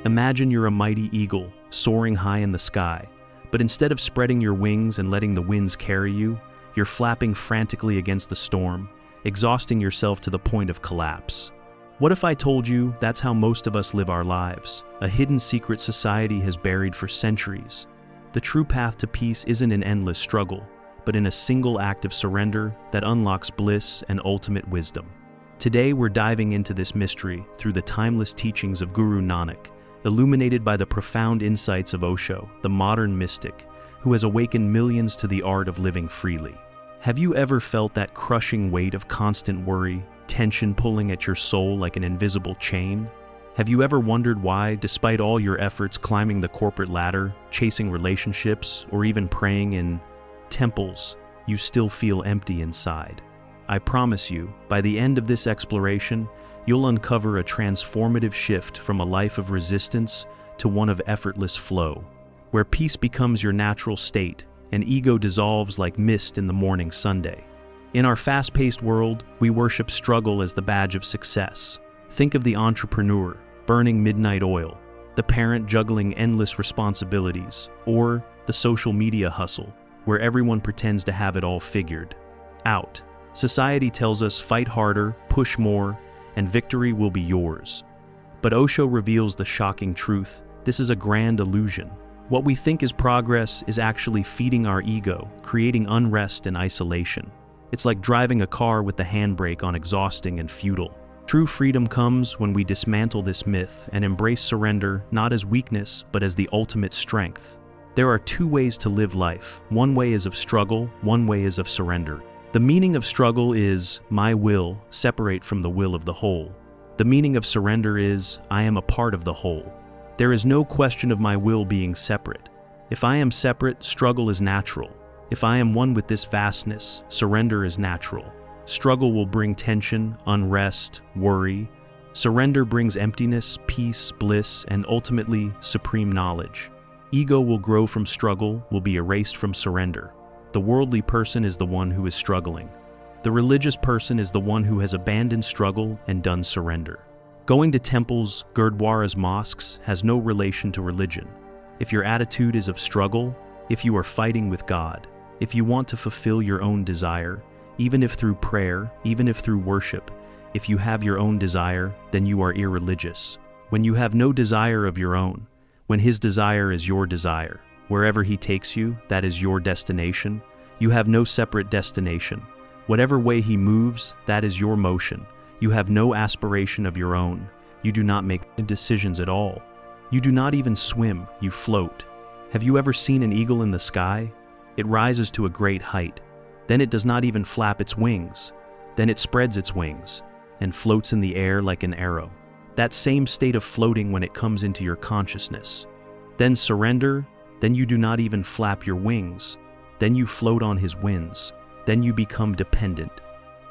Imagine you're a mighty eagle, soaring high in the sky, but instead of spreading your wings and letting the winds carry you, you're flapping frantically against the storm, exhausting yourself to the point of collapse. What if I told you that's how most of us live our lives? A hidden secret society has buried for centuries. The true path to peace isn't an endless struggle, but in a single act of surrender that unlocks bliss and ultimate wisdom. Today we're diving into this mystery through the timeless teachings of Guru Nanak, illuminated by the profound insights of Osho, the modern mystic, who has awakened millions to the art of living freely. Have you ever felt that crushing weight of constant worry, tension pulling at your soul like an invisible chain? Have you ever wondered why, despite all your efforts climbing the corporate ladder, chasing relationships, or even praying in temples, you still feel empty inside? I promise you, by the end of this exploration, you'll uncover a transformative shift from a life of resistance to one of effortless flow, where peace becomes your natural state and ego dissolves like mist in the morning Sunday. In our fast-paced world, we worship struggle as the badge of success. Think of the entrepreneur burning midnight oil, the parent juggling endless responsibilities, or the social media hustle, where everyone pretends to have it all figured out. Society tells us fight harder, push more, and victory will be yours. But Osho reveals the shocking truth: this is a grand illusion. What we think is progress is actually feeding our ego, creating unrest and isolation. It's like driving a car with the handbrake on, exhausting and futile. True freedom comes when we dismantle this myth and embrace surrender not as weakness but as the ultimate strength. There are two ways to live life. One way is of struggle, one way is of surrender. The meaning of struggle is, my will separate from the will of the whole. The meaning of surrender is, I am a part of the whole. There is no question of my will being separate. If I am separate, struggle is natural. If I am one with this vastness, surrender is natural. Struggle will bring tension, unrest, worry. Surrender brings emptiness, peace, bliss, and ultimately, supreme knowledge. Ego will grow from struggle, will be erased from surrender. The worldly person is the one who is struggling. The religious person is the one who has abandoned struggle and done surrender. Going to temples, gurdwaras, mosques has no relation to religion. If your attitude is of struggle, if you are fighting with God, if you want to fulfill your own desire, even if through prayer, even if through worship, if you have your own desire, then you are irreligious. When you have no desire of your own, when His desire is your desire, wherever He takes you, that is your destination. You have no separate destination. Whatever way He moves, that is your motion. You have no aspiration of your own. You do not make decisions at all. You do not even swim, you float. Have you ever seen an eagle in the sky? It rises to a great height. Then it does not even flap its wings. Then it spreads its wings and floats in the air like an arrow. That same state of floating when it comes into your consciousness. Then surrender, then you do not even flap your wings. Then you float on His winds. Then you become dependent.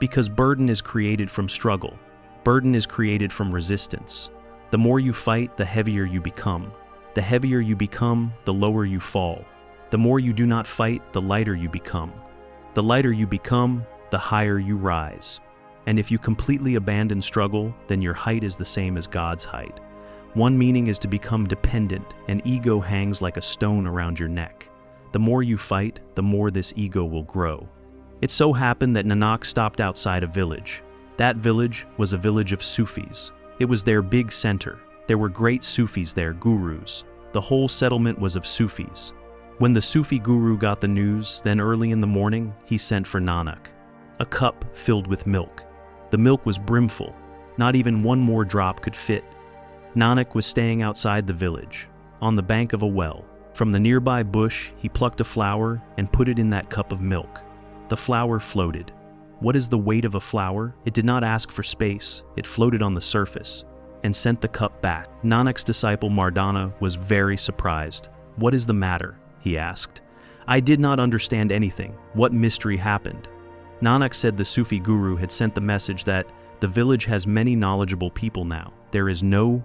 Because burden is created from struggle. Burden is created from resistance. The more you fight, the heavier you become. The heavier you become, the lower you fall. The more you do not fight, the lighter you become. The lighter you become, the higher you rise. And if you completely abandon struggle, then your height is the same as God's height. One meaning is to become dependent, and ego hangs like a stone around your neck. The more you fight, the more this ego will grow. It so happened that Nanak stopped outside a village. That village was a village of Sufis. It was their big center. There were great Sufis there, gurus. The whole settlement was of Sufis. When the Sufi guru got the news, then early in the morning, he sent for Nanak. A cup filled with milk. The milk was brimful. Not even one more drop could fit. Nanak was staying outside the village, on the bank of a well. From the nearby bush, he plucked a flower and put it in that cup of milk. The flower floated. What is the weight of a flower? It did not ask for space. It floated on the surface and sent the cup back. Nanak's disciple Mardana was very surprised. What is the matter? He asked. I did not understand anything. What mystery happened? Nanak said the Sufi guru had sent the message that the village has many knowledgeable people now. There is no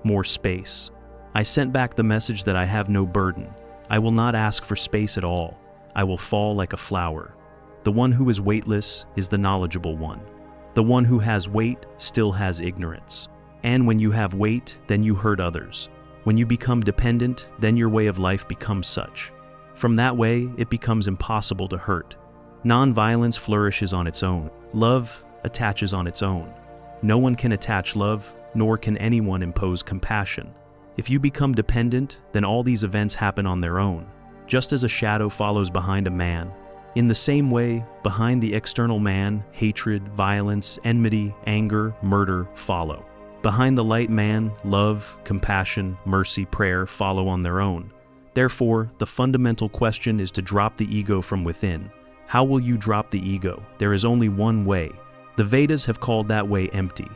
more space. I sent back the message that I have no burden. I will not ask for space at all. I will fall like a flower. The one who is weightless is the knowledgeable one. The one who has weight still has ignorance. And when you have weight, then you hurt others. When you become dependent, then your way of life becomes such. From that way, it becomes impossible to hurt. Non-violence flourishes on its own. Love attaches on its own. No one can attach love, nor can anyone impose compassion. If you become dependent, then all these events happen on their own. Just as a shadow follows behind a man, in the same way, behind the external man, hatred, violence, enmity, anger, murder follow. Behind the light man, love, compassion, mercy, prayer follow on their own. Therefore, the fundamental question is to drop the ego from within. How will you drop the ego? There is only one way. The Vedas have called that way empty.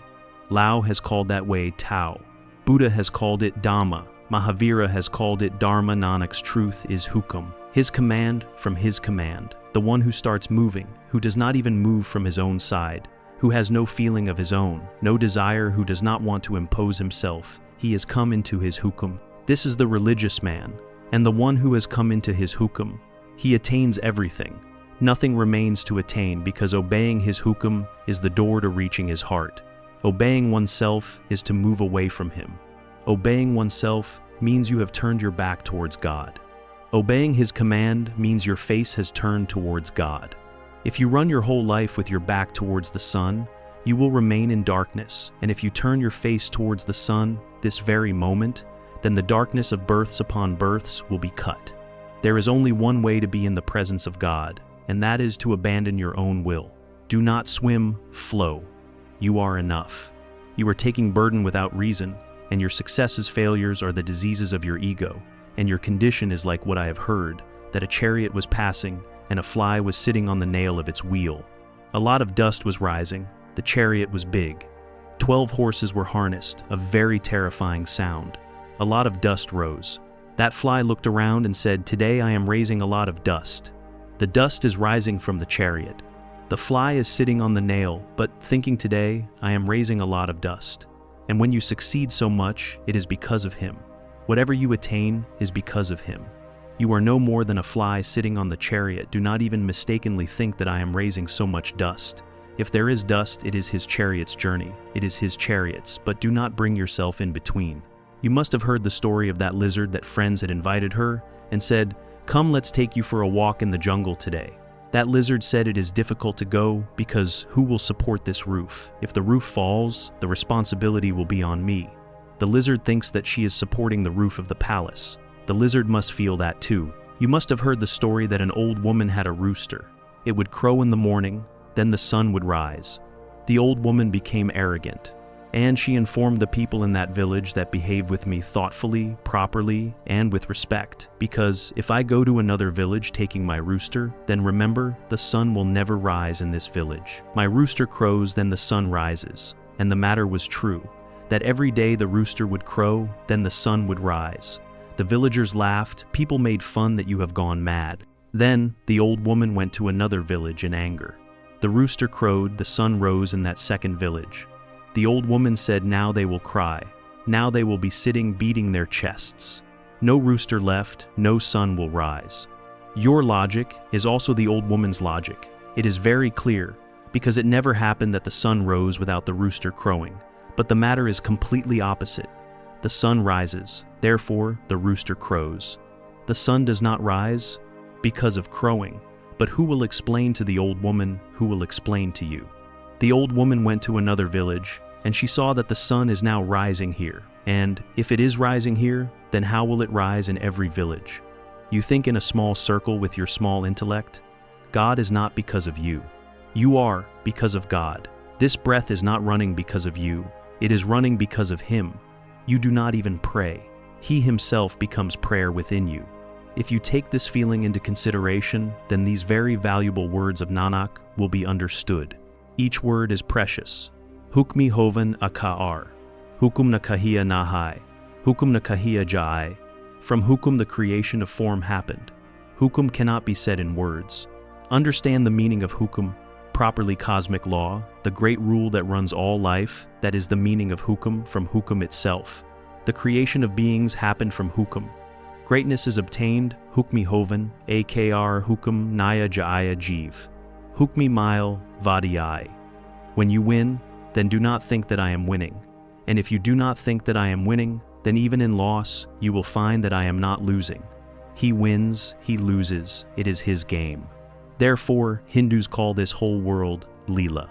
Lao has called that way Tao. Buddha has called it Dhamma. Mahavira has called it Dharma. Nanak's truth is Hukam. His command from his command. The one who starts moving, who does not even move from his own side, who has no feeling of his own, no desire, who does not want to impose himself. He has come into his Hukam. This is the religious man, and the one who has come into his Hukam. He attains everything. Nothing remains to attain because obeying his Hukam is the door to reaching his heart. Obeying oneself is to move away from him. Obeying oneself means you have turned your back towards God. Obeying his command means your face has turned towards God. If you run your whole life with your back towards the sun, you will remain in darkness, and if you turn your face towards the sun this very moment, then the darkness of births upon births will be cut. There is only one way to be in the presence of God, and that is to abandon your own will. Do not swim, flow. You are enough. You are taking burden without reason, and your successes, failures are the diseases of your ego, and your condition is like what I have heard, that a chariot was passing, and a fly was sitting on the nail of its wheel. A lot of dust was rising. The chariot was big. 12 horses were harnessed, a very terrifying sound. A lot of dust rose. That fly looked around and said, "Today I am raising a lot of dust." The dust is rising from the chariot. The fly is sitting on the nail, but thinking, "Today I am raising a lot of dust." And when you succeed so much, it is because of him. Whatever you attain is because of him. You are no more than a fly sitting on the chariot. Do not even mistakenly think that I am raising so much dust. If there is dust, it is his chariot's journey. It is his chariots, but do not bring yourself in between. You must have heard the story of that lizard that friends had invited her and said, "Come, let's take you for a walk in the jungle today." That lizard said, "It is difficult to go because who will support this roof? If the roof falls, the responsibility will be on me." The lizard thinks that she is supporting the roof of the palace. The lizard must feel that too. You must have heard the story that an old woman had a rooster. It would crow in the morning, then the sun would rise. The old woman became arrogant, and she informed the people in that village that behave with me thoughtfully, properly, and with respect, because if I go to another village taking my rooster, then remember, the sun will never rise in this village. My rooster crows, then the sun rises. And the matter was true, that every day the rooster would crow, then the sun would rise. The villagers laughed, people made fun that you have gone mad. Then the old woman went to another village in anger. The rooster crowed, the sun rose in that second village. The old woman said, "Now they will cry. Now they will be sitting beating their chests. No rooster left, no sun will rise." Your logic is also the old woman's logic. It is very clear, because it never happened that the sun rose without the rooster crowing. But the matter is completely opposite. The sun rises, therefore the rooster crows. The sun does not rise because of crowing, but who will explain to the old woman, who will explain to you? The old woman went to another village, and she saw that the sun is now rising here. And if it is rising here, then how will it rise in every village? You think in a small circle with your small intellect? God is not because of you. You are because of God. This breath is not running because of you. It is running because of Him. You do not even pray. He Himself becomes prayer within you. If you take this feeling into consideration, then these very valuable words of Nanak will be understood. Each word is precious. Hukmi hovan akar. Hukum na kahiya nahai. Hukum na kahiya jai. From Hukum the creation of form happened. Hukum cannot be said in words. Understand the meaning of Hukum, properly cosmic law, the great rule that runs all life, that is the meaning of Hukum from Hukum itself. The creation of beings happened from Hukum. Greatness is obtained, Hukmi hovan, akr Hukum naya jaya jeev. Hukmi mile vadiyai. When you win, then do not think that I am winning. And if you do not think that I am winning, then even in loss, you will find that I am not losing. He wins, he loses, it is his game. Therefore, Hindus call this whole world Leela.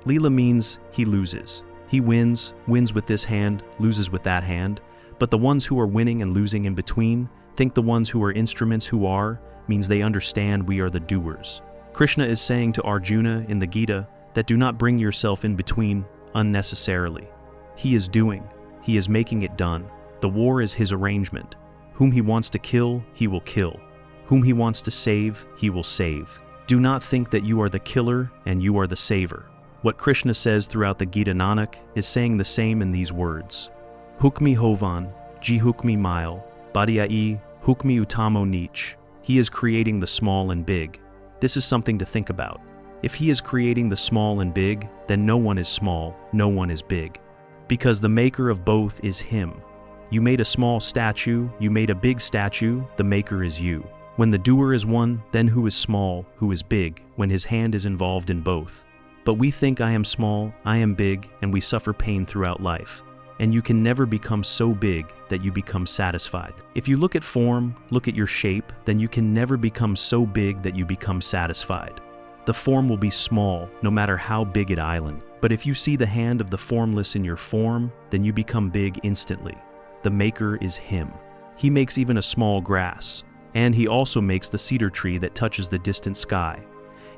Leela means he loses. He wins with this hand, loses with that hand, but the ones who are winning and losing in between think the ones who are instruments who are, means they understand we are the doers. Krishna is saying to Arjuna in the Gita that do not bring yourself in between unnecessarily. He is doing, he is making it done. The war is his arrangement. Whom he wants to kill, he will kill. Whom he wants to save, he will save. Do not think that you are the killer and you are the saver. What Krishna says throughout the Gita Nanak is saying the same in these words. Hukmi hovan, ji hukmi mile, badiai, hukmi utamo neech. He is creating the small and big. This is something to think about. If he is creating the small and big, then no one is small, no one is big. Because the maker of both is him. You made a small statue, you made a big statue, the maker is you. When the doer is one, then who is small, who is big, when his hand is involved in both? But we think I am small, I am big, and we suffer pain throughout life. And you can never become so big that you become satisfied. If you look at form, look at your shape, then you can never become so big that you become satisfied. The form will be small, no matter how big it island. But if you see the hand of the formless in your form, then you become big instantly. The maker is him. He makes even a small grass, and he also makes the cedar tree that touches the distant sky.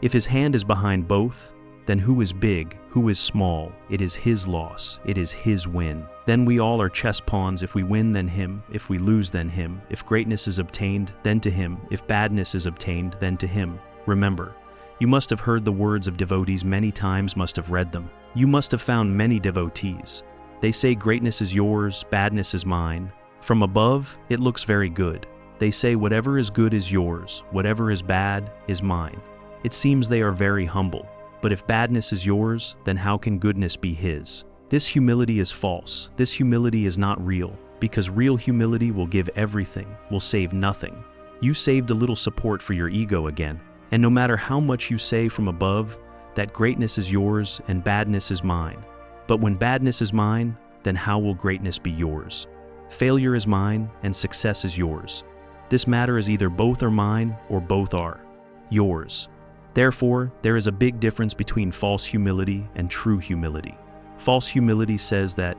If his hand is behind both, then who is big, who is small? It is his loss, it is his win. Then we all are chess pawns. If we win, then him. If we lose, then him. If greatness is obtained, then to him. If badness is obtained, then to him. Remember, you must have heard the words of devotees many times, must have read them. You must have found many devotees. They say greatness is yours, badness is mine. From above, it looks very good. They say whatever is good is yours, whatever is bad is mine. It seems they are very humble. But if badness is yours, then how can goodness be his? This humility is false. This humility is not real, because real humility will give everything, will save nothing. You saved a little support for your ego again. And no matter how much you say from above, that greatness is yours and badness is mine. But when badness is mine, then how will greatness be yours? Failure is mine and success is yours. This matter is either both are mine or both are yours. Therefore, there is a big difference between false humility and true humility. False humility says that,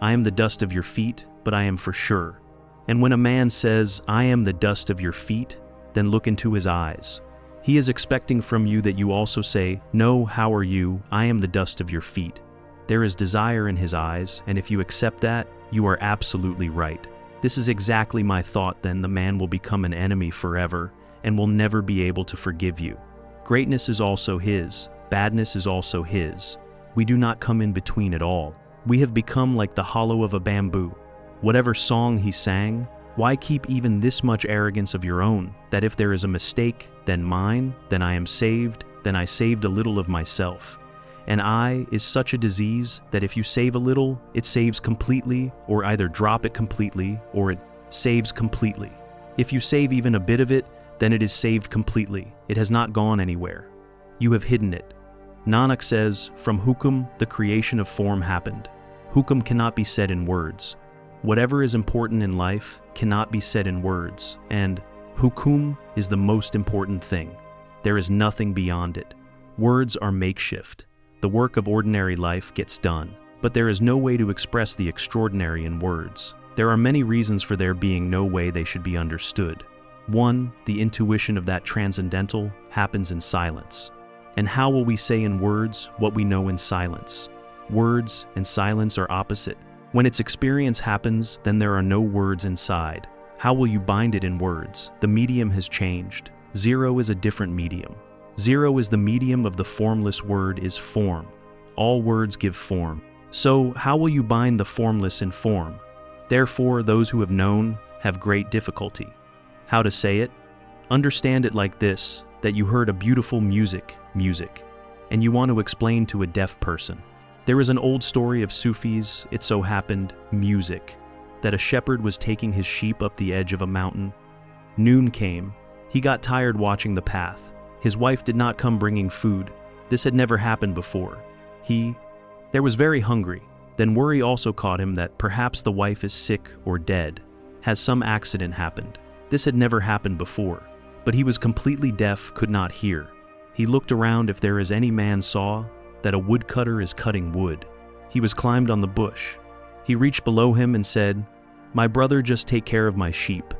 I am the dust of your feet, but I am for sure. And when a man says, I am the dust of your feet, then look into his eyes. He is expecting from you that you also say, no, how are you? I am the dust of your feet. There is desire in his eyes, and if you accept that, you are absolutely right. This is exactly my thought. Then the man will become an enemy forever and will never be able to forgive you. Greatness is also his, badness is also his. We do not come in between at all. We have become like the hollow of a bamboo. Whatever song he sang, why keep even this much arrogance of your own, that if there is a mistake, then mine, then I am saved, then I saved a little of myself. And I is such a disease that if you save a little, it saves completely, or either drop it completely, or it saves completely. If you save even a bit of it, then it is saved completely. It has not gone anywhere. You have hidden it. Nanak says, from Hukam, the creation of form happened. Hukam cannot be said in words. Whatever is important in life cannot be said in words, and Hukum is the most important thing. There is nothing beyond it. Words are makeshift. The work of ordinary life gets done, but there is no way to express the extraordinary in words. There are many reasons for there being no way they should be understood. 1. The intuition of that transcendental happens in silence. And how will we say in words what we know in silence? Words and silence are opposite. When its experience happens, then there are no words inside. How will you bind it in words? The medium has changed. Zero is a different medium. Zero is the medium of the formless word is form. All words give form. So how will you bind the formless in form? Therefore, those who have known have great difficulty. How to say it? Understand it like this, that you heard a beautiful music, and you want to explain to a deaf person. There is an old story of Sufis, it so happened, music, that a shepherd was taking his sheep up the edge of a mountain. Noon came. He got tired watching the path. His wife did not come bringing food. This had never happened before. There was very hungry. Then worry also caught him that perhaps the wife is sick or dead. Has some accident happened? This had never happened before, but he was completely deaf, could not hear. He looked around if there is any man saw that a woodcutter is cutting wood. He was climbed on the bush. He reached below him and said, "My brother, just take care of my sheep.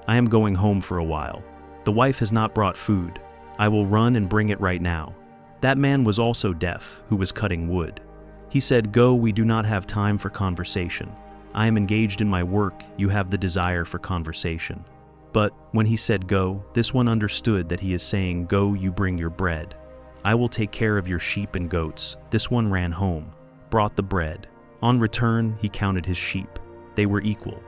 I am going home for a while. The wife has not brought food. I will run and bring it right now." That man was also deaf, who was cutting wood. He said, "Go, we do not have time for conversation. I am engaged in my work, you have the desire for conversation." But when he said go, this one understood that he is saying, "Go, you bring your bread. I will take care of your sheep and goats." This one ran home, brought the bread. On return, he counted his sheep. They were equal.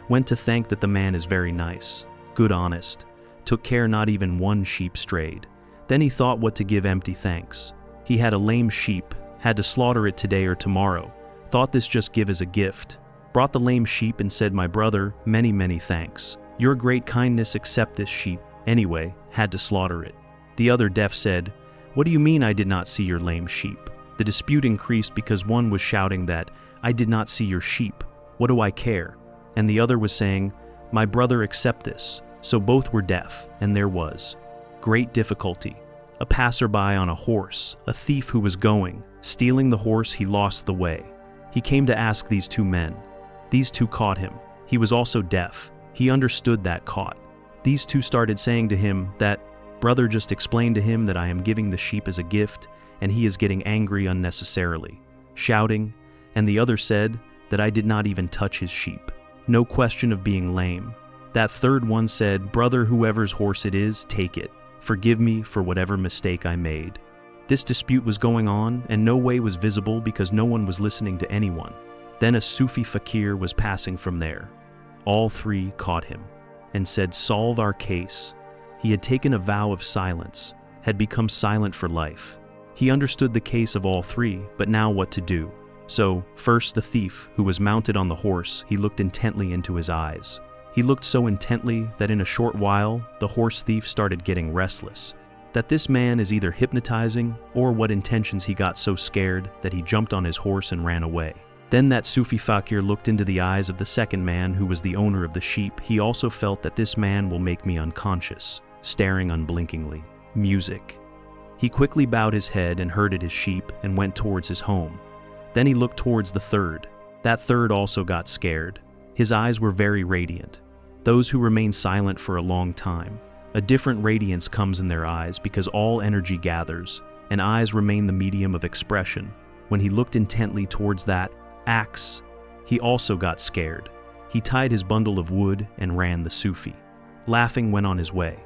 Went to thank that the man is very nice, good, honest. Took care not even one sheep strayed. Then he thought what to give empty thanks. He had a lame sheep, had to slaughter it today or tomorrow. Thought this just give as a gift. Brought the lame sheep and said, "My brother, many, many thanks. Your great kindness, accept this sheep." Anyway, had to slaughter it. The other deaf said, "What do you mean I did not see your lame sheep?" The dispute increased because one was shouting that, "I did not see your sheep. What do I care?" And the other was saying, "My brother, accept this." So both were deaf, and there was great difficulty. A passerby on a horse, a thief who was going, stealing the horse, he lost the way. He came to ask these two men. These two caught him. He was also deaf. He understood that caught. These two started saying to him that, "Brother, just explain to him that I am giving the sheep as a gift, and he is getting angry unnecessarily, shouting." And the other said that I did not even touch his sheep. No question of being lame. That third one said, "Brother, whoever's horse it is, take it. Forgive me for whatever mistake I made." This dispute was going on, and no way was visible because no one was listening to anyone. Then a Sufi fakir was passing from there. All three caught him and said, "Solve our case." He had taken a vow of silence, had become silent for life. He understood the case of all three, but now what to do? So, first the thief, who was mounted on the horse, he looked intently into his eyes. He looked so intently that in a short while, the horse thief started getting restless. That this man is either hypnotizing or what intentions, he got so scared that he jumped on his horse and ran away. Then that Sufi fakir looked into the eyes of the second man who was the owner of the sheep. He also felt that this man will make me unconscious, staring unblinkingly. Music. He quickly bowed his head and herded his sheep and went towards his home. Then he looked towards the third. That third also got scared. His eyes were very radiant. Those who remain silent for a long time, a different radiance comes in their eyes because all energy gathers, and eyes remain the medium of expression. When he looked intently towards that axe, he also got scared. He tied his bundle of wood and ran. The Sufi, laughing, went on his way.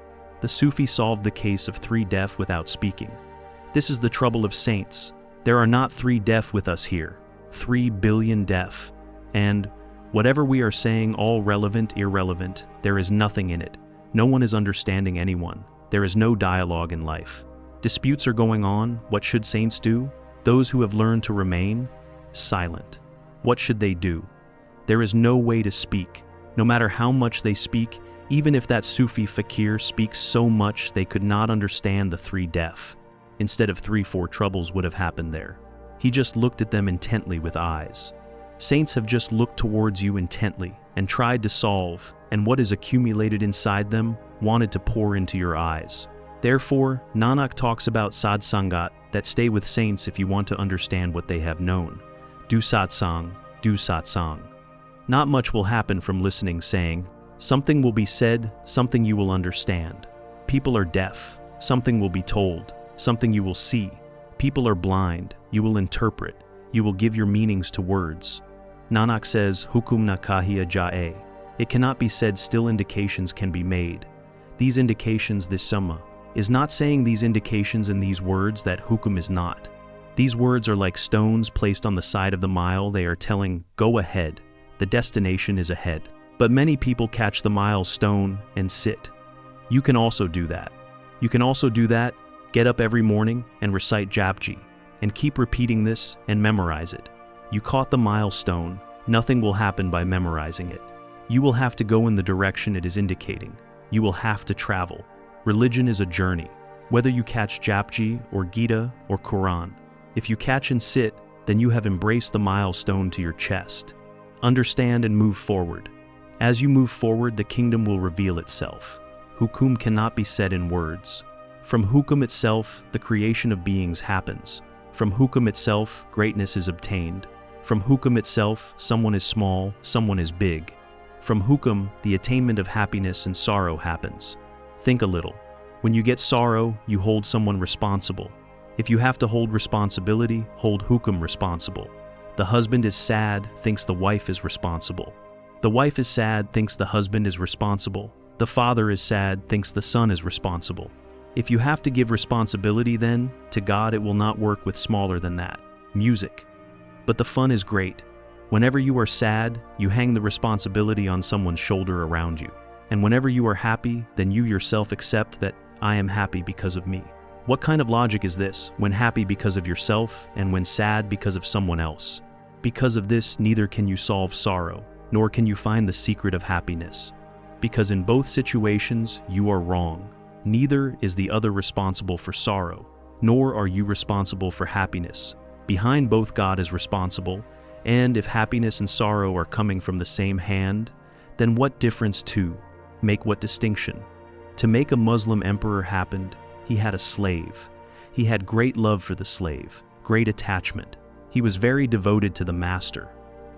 The Sufi solved the case of three deaf without speaking. This is the trouble of saints. There are not three deaf with us here. 3 billion deaf. And whatever we are saying, all relevant, irrelevant, there is nothing in it. No one is understanding anyone. There is no dialogue in life. Disputes are going on. What should saints do? Those who have learned to remain silent. What should they do? There is no way to speak. No matter how much they speak, even if that Sufi fakir speaks so much, they could not understand the three deaf. Instead of 3-4 troubles would have happened there. He just looked at them intently with eyes. Saints have just looked towards you intently and tried to solve, and what is accumulated inside them wanted to pour into your eyes. Therefore, Nanak talks about sadsangat, that stay with saints if you want to understand what they have known. Do satsang, do satsang. Not much will happen from listening, saying, something will be said, something you will understand. People are deaf, something will be told, something you will see. People are blind, you will interpret, you will give your meanings to words. Nanak says, Hukum na kahiya jae. It cannot be said, still indications can be made. These indications, this summa, is not saying these indications in these words that hukum is not. These words are like stones placed on the side of the mile. They are telling, go ahead. The destination is ahead. But many people catch the milestone and sit. You can also do that. You can also do that, get up every morning and recite Japji, and keep repeating this and memorize it. You caught the milestone, nothing will happen by memorizing it. You will have to go in the direction it is indicating. You will have to travel. Religion is a journey. Whether you catch Japji or Gita or Quran, if you catch and sit, then you have embraced the milestone to your chest. Understand and move forward. As you move forward, the kingdom will reveal itself. Hukum cannot be said in words. From Hukum itself, the creation of beings happens. From Hukum itself, greatness is obtained. From Hukum itself, someone is small, someone is big. From Hukum, the attainment of happiness and sorrow happens. Think a little. When you get sorrow, you hold someone responsible. If you have to hold responsibility, hold Hukum responsible. The husband is sad, thinks the wife is responsible. The wife is sad, thinks the husband is responsible. The father is sad, thinks the son is responsible. If you have to give responsibility then, to God it will not work with smaller than that. Music. But the fun is great. Whenever you are sad, you hang the responsibility on someone's shoulder around you. And whenever you are happy, then you yourself accept that I am happy because of me. What kind of logic is this, when happy because of yourself and when sad because of someone else? Because of this, neither can you solve sorrow, nor can you find the secret of happiness. Because in both situations, you are wrong. Neither is the other responsible for sorrow, nor are you responsible for happiness. Behind both, God is responsible, and if happiness and sorrow are coming from the same hand, then what difference to make what distinction? To make a Muslim emperor happened, he had a slave. He had great love for the slave, great attachment. He was very devoted to the master.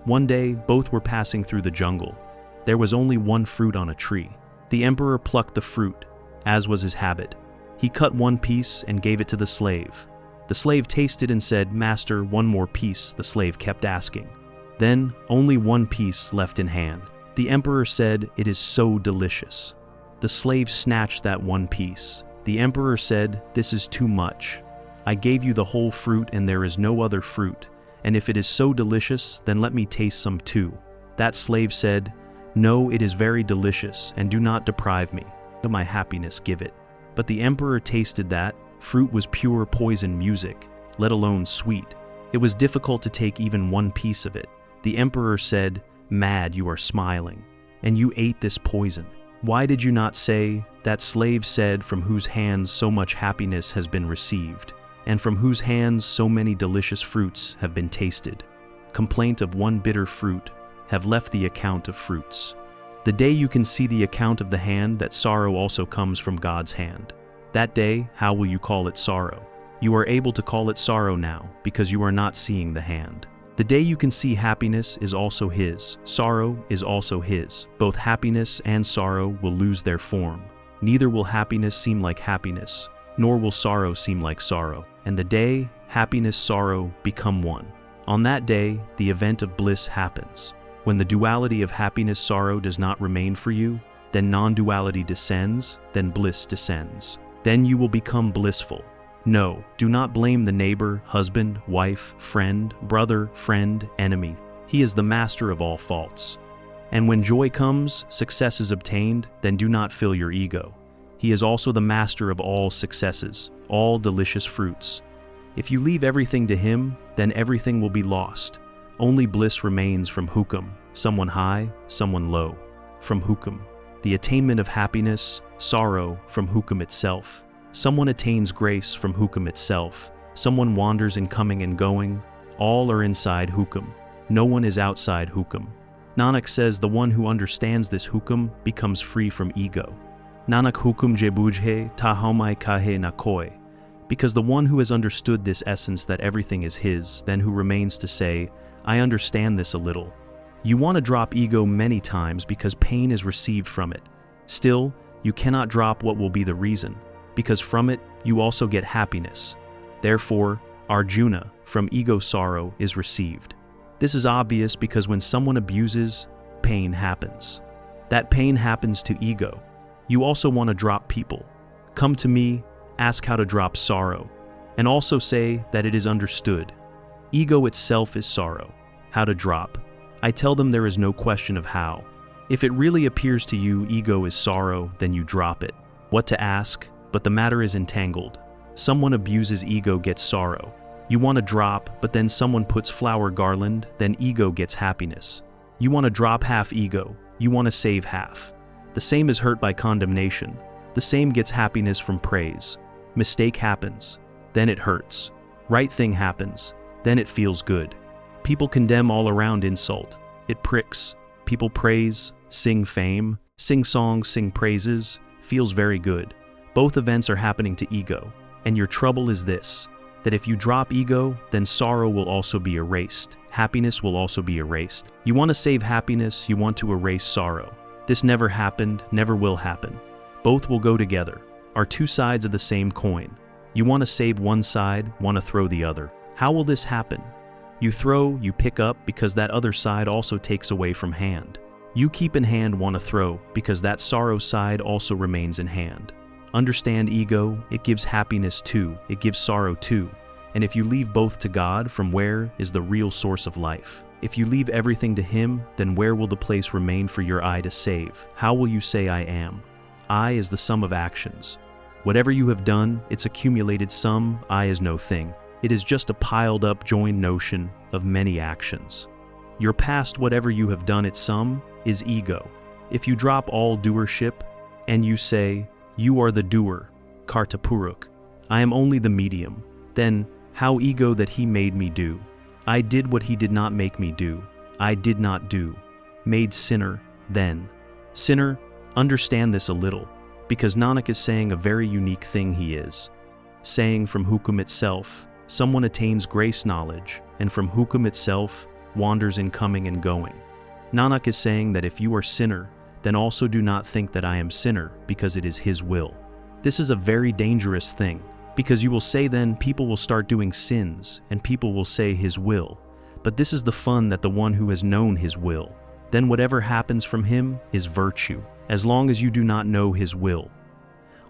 One day, both were passing through the jungle. There was only one fruit on a tree. The emperor plucked the fruit, as was his habit. He cut one piece and gave it to the slave. The slave tasted and said, "Master, one more piece," the slave kept asking. Then, only one piece left in hand. The emperor said, "It is so delicious." The slave snatched that one piece. The emperor said, "This is too much. I gave you the whole fruit and there is no other fruit, and if it is so delicious, then let me taste some too." That slave said, "No, it is very delicious, and do not deprive me. To my happiness give it." But the emperor tasted that fruit was pure poison music, let alone sweet. It was difficult to take even one piece of it. The emperor said, "Mad, you are smiling, and you ate this poison. Why did you not say?" That slave said, "From whose hands so much happiness has been received, and from whose hands so many delicious fruits have been tasted. Complaint of one bitter fruit have left the account of fruits. The day you can see the account of the hand, that sorrow also comes from God's hand. That day, how will you call it sorrow? You are able to call it sorrow now, because you are not seeing the hand. The day you can see happiness is also His, sorrow is also His. Both happiness and sorrow will lose their form. Neither will happiness seem like happiness, nor will sorrow seem like sorrow. And the day, happiness, sorrow become one. On that day, the event of bliss happens. When the duality of happiness, sorrow does not remain for you, then non-duality descends, then bliss descends. Then you will become blissful. No, do not blame the neighbor, husband, wife, friend, brother, friend, enemy. He is the master of all faults. And when joy comes, success is obtained, then do not fill your ego. He is also the master of all successes, all delicious fruits. If you leave everything to Him, then everything will be lost. Only bliss remains from Hukum, someone high, someone low. From Hukum, the attainment of happiness, sorrow from Hukum itself. Someone attains grace from Hukum itself. Someone wanders in coming and going. All are inside Hukum. No one is outside Hukum. Nanak says the one who understands this Hukum becomes free from ego. Nanak Hukum je bujhe ta haumai kahe na koi. Because the one who has understood this essence that everything is his, then who remains to say, I understand this a little. You want to drop ego many times because pain is received from it. Still, you cannot drop what will be the reason, because from it you also get happiness. Therefore, Arjuna, from ego sorrow is received. This is obvious because when someone abuses, pain happens. That pain happens to ego. You also want to drop people. Come to me, ask how to drop sorrow, and also say that it is understood. Ego itself is sorrow. How to drop? I tell them there is no question of how. If it really appears to you ego is sorrow, then you drop it. What to ask? But the matter is entangled. Someone abuses ego gets sorrow. You want to drop, but then someone puts flower garland, then ego gets happiness. You want to drop half ego, you want to save half. The same is hurt by condemnation. The same gets happiness from praise. Mistake happens, then it hurts. Right thing happens, then it feels good. People condemn all around insult. It pricks. People praise, sing fame, sing songs, sing praises, feels very good. Both events are happening to ego. And your trouble is this, that if you drop ego, then sorrow will also be erased. Happiness will also be erased. You want to save happiness, you want to erase sorrow. This never happened, never will happen. Both will go together, are two sides of the same coin. You want to save one side, want to throw the other. How will this happen? You throw, you pick up, because that other side also takes away from hand. You keep in hand, want to throw, because that sorrow side also remains in hand. Understand ego, it gives happiness too, it gives sorrow too. And if you leave both to God, from where is the real source of life? If you leave everything to Him, then where will the place remain for your I to save? How will you say I am? I is the sum of actions. Whatever you have done, its accumulated sum, I is no thing. It is just a piled up joined notion of many actions. Your past, whatever you have done, its sum, is ego. If you drop all doership, and you say, you are the doer, Kartapuruk, I am only the medium, then how ego that he made me do? I did what he did not make me do. I did not do. Made sinner, then. Sinner, understand this a little, because Nanak is saying a very unique thing he is. Saying from Hukam itself, someone attains grace knowledge, and from Hukam itself, wanders in coming and going. Nanak is saying that if you are sinner, then also do not think that I am sinner, because it is His will. This is a very dangerous thing, because you will say then people will start doing sins, and people will say His will. But this is the fun that the one who has known His will, then whatever happens from him is virtue, as long as you do not know His will.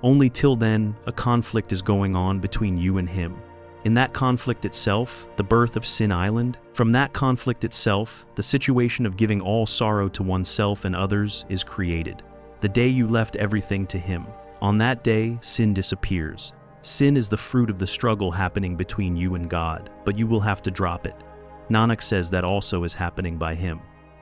Only till then, a conflict is going on between you and Him. In that conflict itself, the birth of Sin Island, from that conflict itself, the situation of giving all sorrow to oneself and others is created. The day you left everything to Him, on that day, sin disappears. Sin is the fruit of the struggle happening between you and God, but you will have to drop it. Nanak says that also is happening by Him.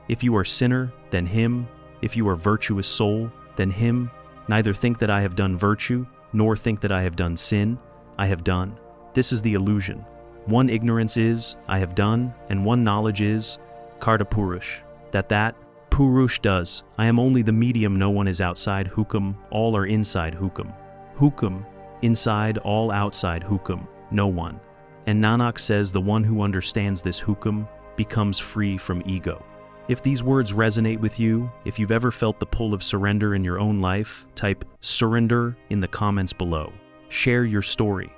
If you are sinner, then Him. If you are virtuous soul, then Him. Neither think that I have done virtue, nor think that I have done sin. I have done. This is the illusion. One ignorance is, I have done, and one knowledge is, Kartapurush, that Purush does. I am only the medium, no one is outside Hukam, all are inside Hukam. Hukam, inside, all outside Hukam, no one. And Nanak says the one who understands this Hukam becomes free from ego. If these words resonate with you, if you've ever felt the pull of surrender in your own life, type surrender in the comments below. Share your story.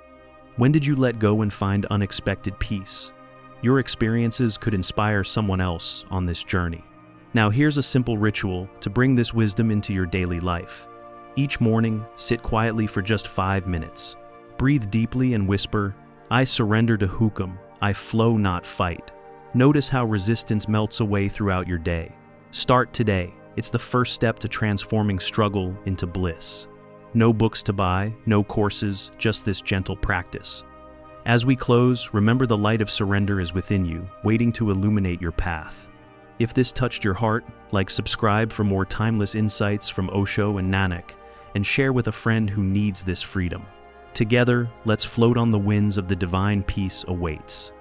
When did you let go and find unexpected peace? Your experiences could inspire someone else on this journey. Now here's a simple ritual to bring this wisdom into your daily life. Each morning, sit quietly for just 5 minutes. Breathe deeply and whisper, I surrender to Hukam, I flow not fight. Notice how resistance melts away throughout your day. Start today. It's the first step to transforming struggle into bliss. No books to buy, no courses, just this gentle practice. As we close, remember the light of surrender is within you, waiting to illuminate your path. If this touched your heart, subscribe for more timeless insights from Osho and Nanak, and share with a friend who needs this freedom. Together, let's float on the winds of the divine peace awaits.